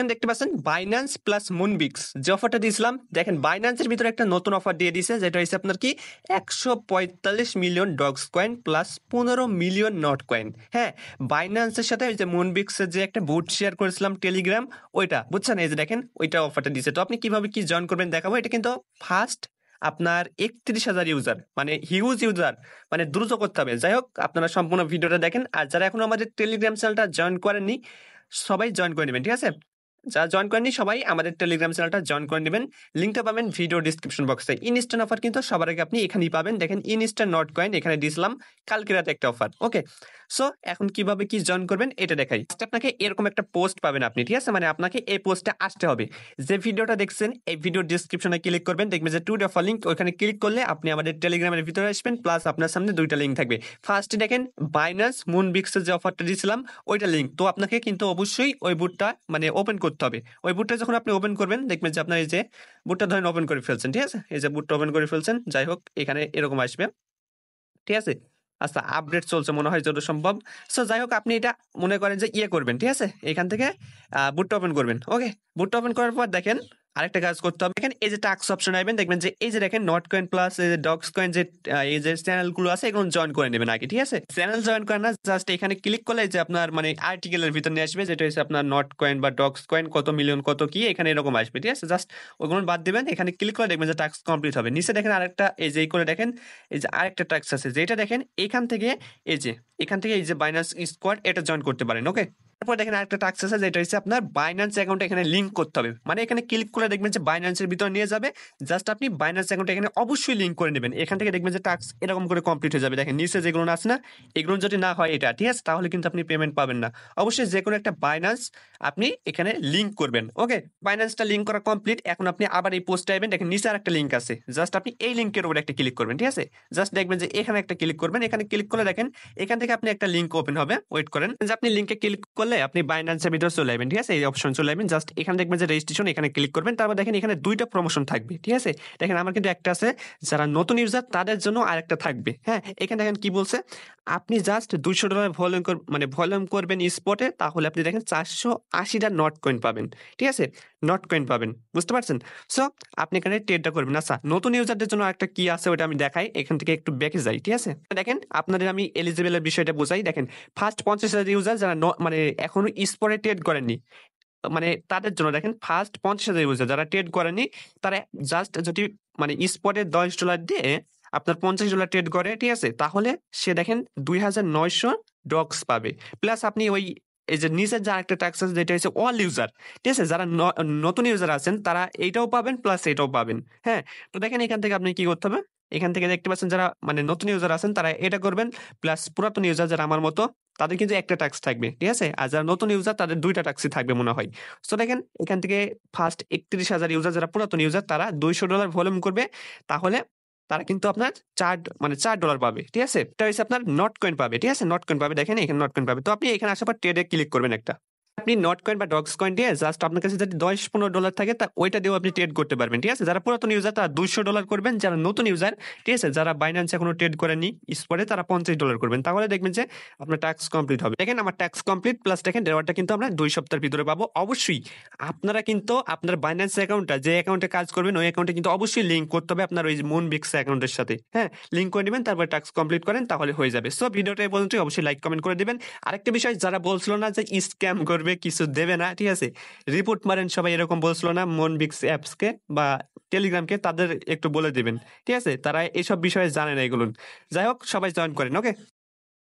এখানে দেখতে পাচ্ছেন বাইন্যান্স প্লাস মুনবিক্স যে অফারটা দিয়েছিলাম, দেখেন বাইন্যান্সের ভিতরে একটা নতুন অফার দিয়ে দিয়েছে, যেটা হচ্ছে আপনার কি 145 million dogs coin plus 15 million not coin. হ্যাঁ, বাইন্যান্সের সাথে ওই যে মুনবিক্সের যে একটা বুট শেয়ার করেছিলাম টেলিগ্রাম, ওইটা বুঝছেন, এই যে দেখেন ওইটা অফারটা দিয়েছে। তো আপনি কিভাবে কি জয়েন করবেন দেখাবো। এটা কিন্তু ফার্স্ট আপনার 31,000 ইউজার, মানে হিউজ ইউজার, মানে দ্রুত করতে হবে। যাই হোক, আপনারা সম্পূর্ণ ভিডিওটা দেখেন। আর যারা এখনো আমাদের টেলিগ্রাম চ্যানেলটা জয়েন করেননি, সবাই জয়েন করে নেবেন, ঠিক আছে? যারা জয়েন করেননি সবাই আমাদের টেলিগ্রাম চ্যানেলটা জয়েন করে নেবেন। লিঙ্কটা পাবেন ভিডিও ডিসক্রিপশন বক্সে। ইনস্ট্যান্ট অফার কিন্তু সবার আগে আপনি এখানেই পাবেন। দেখেন ইনস্ট্যান্ট নট কয়েন এখানে দিয়েছিলাম কালকে রাতে একটা অফার। ওকে, সো এখন কিভাবে কি জয়েন করবেন এটা দেখাই। আপনাকে এরকম একটা পোস্ট পাবেন আপনি, ঠিক আছে? মানে আপনাকে এই পোস্টে আসতে হবে। যে ভিডিওটা দেখছেন এই ভিডিও ডিসক্রিপশনে ক্লিক করবেন, দেখবেন যে টু অফার লিঙ্ক, ওইখানে ক্লিক করলে আপনি আমাদের টেলিগ্রামের ভিতরে আসবেন। প্লাস আপনার সামনে দুইটা লিঙ্ক থাকবে। ফার্স্টে দেখেন বাইন্যান্স মুনবিক্সের যে অফারটা দিয়েছিলাম ওইটা লিঙ্ক। তো আপনাকে কিন্তু অবশ্যই ওই বুটটা মানে ওপেন করতে হবে। ওই বুটটা যখন আপনি ওপেন করবেন দেখবেন যে আপনার এই যে বুটটা ধরেন ওপেন করে ফেলছেন, ঠিক আছে? এই যে বুটটা ওপেন করে ফেলছেন, যাই হোক এখানে এরকম আসবে, ঠিক আছে? আচ্ছা, আপডেট চলছে মনে হয় যত সম্ভব। সো যাই হোক, আপনি এটা মনে করেন যে ইয়ে করবেন, ঠিক আছে? এখান থেকে বুটটা ওপেন করবেন। ওকে, বুটটা ওপেন করার পর দেখেন আরেকটা কাজ করতে হবে। দেখেন এই যে টাস্ক অপশন আসবেন, দেখবেন যে এই যে দেখেন নট কয়েন প্লাস এই যে ডগস কয়েন যে এই যে চ্যানেলগুলো আছে এগুলো জয়েন করে নেবেন আগে, ঠিক আছে? চ্যানেল জয়েন করেন না, জাস্ট এখানে ক্লিক করলে যে আপনার মানে আর্টিকেলের ভিতর নিয়ে আসবে, যেটা হচ্ছে আপনার নট কয়েন বা ডগস কয়েন কত মিলিয়ন কত কি এখানে এরকম আসবে, ঠিক আছে? জাস্ট ওগুলো বাদ দিবেন, এখানে ক্লিক করে দেখবেন যে টাস্ক কমপ্লিট হবে। নিচে দেখেন আরেকটা এই যে করে দেখেন এই যে আরেকটা টাস্ক আছে, যেটা দেখেন এখান থেকে এই যে এই যে বাইন্যান্স স্কোয়াড এটা জয়েন করতে পারেন। ওকে, তারপর দেখেন আরেকটা টাস্ক আছে, যেটা হচ্ছে আপনার বাইন্যান্স অ্যাকাউন্ট এখানে লিংক করতে হবে। মানে এখানে ক্লিক করে দেখবেন যে বাইন্যান্সের ভিতরে নিয়ে যাবে, জাস্ট আপনি বাইন্যান্স অ্যাকাউন্ট এখানে অবশ্যই লিংক করে নেবেন। এখান থেকে দেখবেন যে টাস্ক এরকম করে কমপ্লিট হয়ে যাবে। দেখেন নিচে যেগুলো আছে না, এগুলো যদি না হয় এটা, ঠিক আছে, তাহলে কিন্তু আপনি পেমেন্ট পাবেন না। অবশ্যই যে কোনো একটা বাইন্যান্স আপনি এখানে লিংক করবেন। ওকে, বাইন্যান্সটা লিংক করা কমপ্লিট। এখন আপনি আবার এই পোস্টে আসবেন, দেখেন নিচে আরেকটা লিংক আছে, জাস্ট আপনি এই লিংকের উপর একটা ক্লিক করবেন, ঠিক আছে? জাস্ট দেখবেন যে এখানে একটা ক্লিক করবেন। এখানে ক্লিক করলে দেখেন এখান থেকে আপনি একটা লিংক ওপেন হবে। ওয়েট করেন, যে আপনি লিংকে ক্লিক করলে আপনি বাইন্যান্সের ভিতরে চলে যাবেন, ঠিক আছে? এই অপশন চলে যাবেন, জাস্ট এখানে দেখবেন যে রেজিস্ট্রেশন, এখানে ক্লিক করবেন। তারপর দেখেন এখানে দুইটা প্রমোশন থাকবে, ঠিক আছে? দেখেন আমার কিন্তু একটা আছে, যারা নতুন ইউজার তাদের জন্য আরেকটা থাকবে। হ্যাঁ, এখানে দেখেন কি বলছে, আপনি জাস্ট $200 ভলিউম মানে ভলিউম করবেন স্পটে, তাহলে আপনি দেখেন 480টা নট কয়েন পাবেন, ঠিক আছে? নট কয়েন পাবেন, বুঝতে পারছেন? সো আপনি এখানে ট্রেডটা করবেন। আচ্ছা, নতুন ইউজারদের জন্য একটা কি আছে ওটা আমি দেখাই। এখান থেকে একটু ব্যাকে যাই, ঠিক আছে? দেখেন আপনাদের আমি এলিজিবলের বিষয়টা বোঝাই। দেখেন ফার্স্ট 50,000 ইউজার যারা মানে এখনো স্পটে ট্রেড করেননি, মানে তাদের জন্য দেখেন ফার্স্ট 50,000 ইউজার যারা ট্রেড করেনি, তারা জাস্ট যদি মানে স্পটে $10 দিয়ে আপনার $50 ট্রেড করে, ঠিক আছে, তাহলে সে দেখেন 2,900 ডগস পাবে। প্লাস আপনি ওই এই যে নিচের যে আরেকটা ট্যাক্স আছে, যেটা হচ্ছে অল ইউজার, ঠিক আছে, যারা নতুন ইউজার আছেন তারা এইটাও পাবেন প্লাস এটাও পাবেন। হ্যাঁ, তো দেখেন এখান থেকে আপনি কি করতে হবে, এখান থেকে দেখতে পাচ্ছেন যারা মানে নতুন ইউজার আছেন তারা এটা করবেন, প্লাস পুরাতন ইউজার যারা আমার মতো তাদের কিন্তু একটা ট্যাক্স থাকবে, ঠিক আছে? আর যারা নতুন ইউজার তাদের দুইটা ট্যাক্সই থাকবে মনে হয়। সো দেখেন এখান থেকে ফার্স্ট 31,000 ইউজার যারা পুরাতন ইউজার তারা $200 ভলিউম করবে, তাহলে তারা কিন্তু আপনার মানে $4 পাবে, ঠিক আছে? এটা হচ্ছে আপনার নট কয়েন পাবে, ঠিক আছে? নট কয়েন পাবে, দেখেন এখানে নট কয়েন পাবে। তো আপনি এখানে আসার পর ট্রেডে ক্লিক করবেন একটা, আপনি নট কয়েন বা ডগস কয়েন দিয়ে জাস্ট আপনার কাছে যদি $10-15 থাকে তা ওইটা দিয়েও আপনি ট্রেড করতে পারবেন, ঠিক আছে? যারা পুরাতন ইউজার তারা $200 করবেন, যারা নতুন ইউজার, ঠিক আছে, যারা বাইন্যান্স এখনো ট্রেড করেনি স্পটে তারা $50 করবেন, তাহলে দেখবেন যে আপনার ট্যাক্স কমপ্লিট হবে। দেখেন আমার ট্যাক্স কমপ্লিট, প্লাস দেখেন রেওয়ার্ডটা কিন্তু আমরা 2 সপ্তাহের ভিতরে পাবো। অবশ্যই আপনারা কিন্তু আপনার বাইন্যান্স অ্যাকাউন্টটা যে অ্যাকাউন্টে কাজ করবেন ওই অ্যাকাউন্টে কিন্তু অবশ্যই লিংক করতে হবে আপনার ওই মুনবিক্স অ্যাকাউন্টের সাথে। হ্যাঁ, লিংক করে নেবেন, তারপর ট্যাক্স কমপ্লিট করেন, তাহলে হয়ে যাবে। সো ভিডিওটা এই পর্যন্তই। অবশ্যই লাইক কমেন্ট করে দিবেন। আরেকটা বিষয়, যারা বলছিল না যে স্ক্যাম করবে কিছু দেবে না, ঠিক আছে, রিপোর্ট মারেন সবাই, এরকম বলছিল না মুনবিক্স অ্যাপসকে বা টেলিগ্রামকে, তাদের একটু বলে দিবেন, ঠিক আছে? তারা এইসব বিষয়ে জানে না এগুলো। যাই হোক, সবাই জয়েন করেন। ওকে।